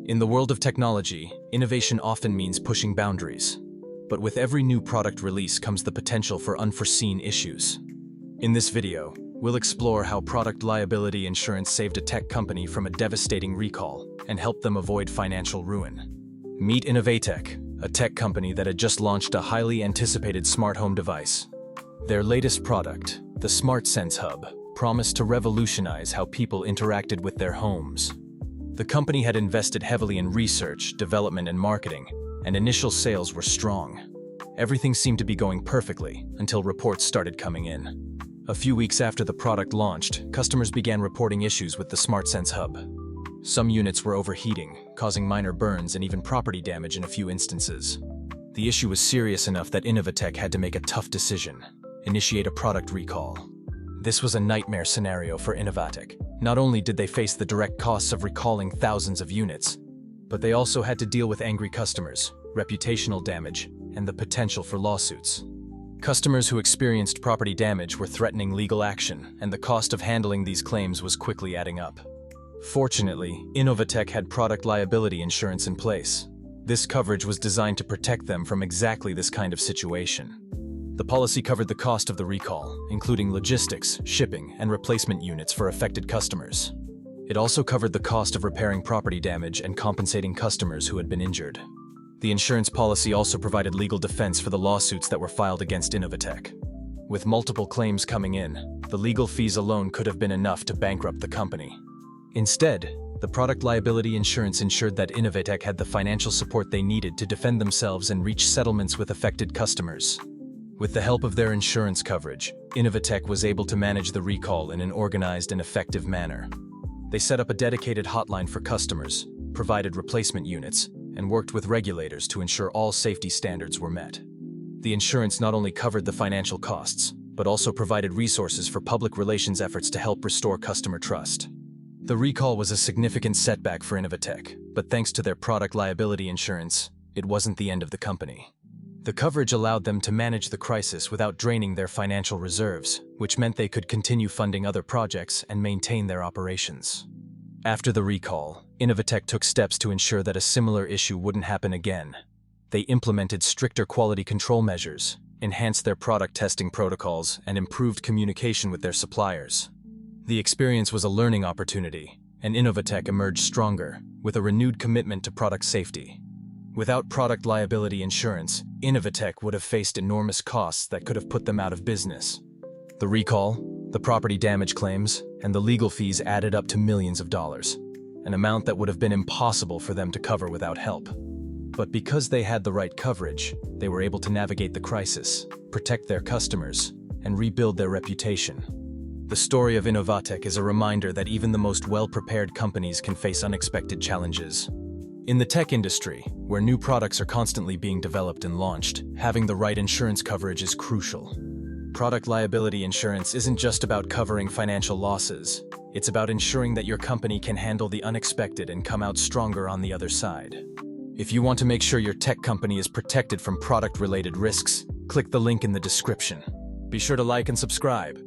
In the world of technology, innovation often means pushing boundaries. But with every new product release comes the potential for unforeseen issues. In this video, we'll explore how product liability insurance saved a tech company from a devastating recall and helped them avoid financial ruin. Meet Innovate, a tech company that had just launched a highly anticipated smart home device. Their latest product, the Smart Sense Hub, promised to revolutionize how people interacted with their homes. The company had invested heavily in research, development, and marketing, and initial sales were strong. Everything seemed to be going perfectly until reports started coming in. A few weeks after the product launched, customers began reporting issues with the Smart Sense Hub. Some units were overheating, causing minor burns and even property damage in a few instances. The issue was serious enough that Innovate had to make a tough decision: initiate a product recall. This was a nightmare scenario for Innovate. Not only did they face the direct costs of recalling thousands of units, but they also had to deal with angry customers, reputational damage, and the potential for lawsuits. Customers who experienced property damage were threatening legal action, and the cost of handling these claims was quickly adding up. Fortunately, Innovate had product liability insurance in place. This coverage was designed to protect them from exactly this kind of situation. The policy covered the cost of the recall, including logistics, shipping, and replacement units for affected customers. It also covered the cost of repairing property damage and compensating customers who had been injured. The insurance policy also provided legal defense for the lawsuits that were filed against Innovate. With multiple claims coming in, the legal fees alone could have been enough to bankrupt the company. Instead, the product liability insurance ensured that Innovate had the financial support they needed to defend themselves and reach settlements with affected customers. With the help of their insurance coverage, Innovate was able to manage the recall in an organized and effective manner. They set up a dedicated hotline for customers, provided replacement units, and worked with regulators to ensure all safety standards were met. The insurance not only covered the financial costs, but also provided resources for public relations efforts to help restore customer trust. The recall was a significant setback for Innovate, but thanks to their product liability insurance, it wasn't the end of the company. The coverage allowed them to manage the crisis without draining their financial reserves, which meant they could continue funding other projects and maintain their operations. After the recall, Innovate took steps to ensure that a similar issue wouldn't happen again. They implemented stricter quality control measures, enhanced their product testing protocols, and improved communication with their suppliers. The experience was a learning opportunity, and Innovate emerged stronger, with a renewed commitment to product safety. Without product liability insurance, Innovate would have faced enormous costs that could have put them out of business. The recall, the property damage claims, and the legal fees added up to millions of dollars, an amount that would have been impossible for them to cover without help. But because they had the right coverage, they were able to navigate the crisis, protect their customers, and rebuild their reputation. The story of Innovate is a reminder that even the most well-prepared companies can face unexpected challenges. In the tech industry, where new products are constantly being developed and launched, having the right insurance coverage is crucial. Product liability insurance isn't just about covering financial losses. It's about ensuring that your company can handle the unexpected and come out stronger on the other side. If you want to make sure your tech company is protected from product-related risks, click the link in the description. Be sure to like and subscribe.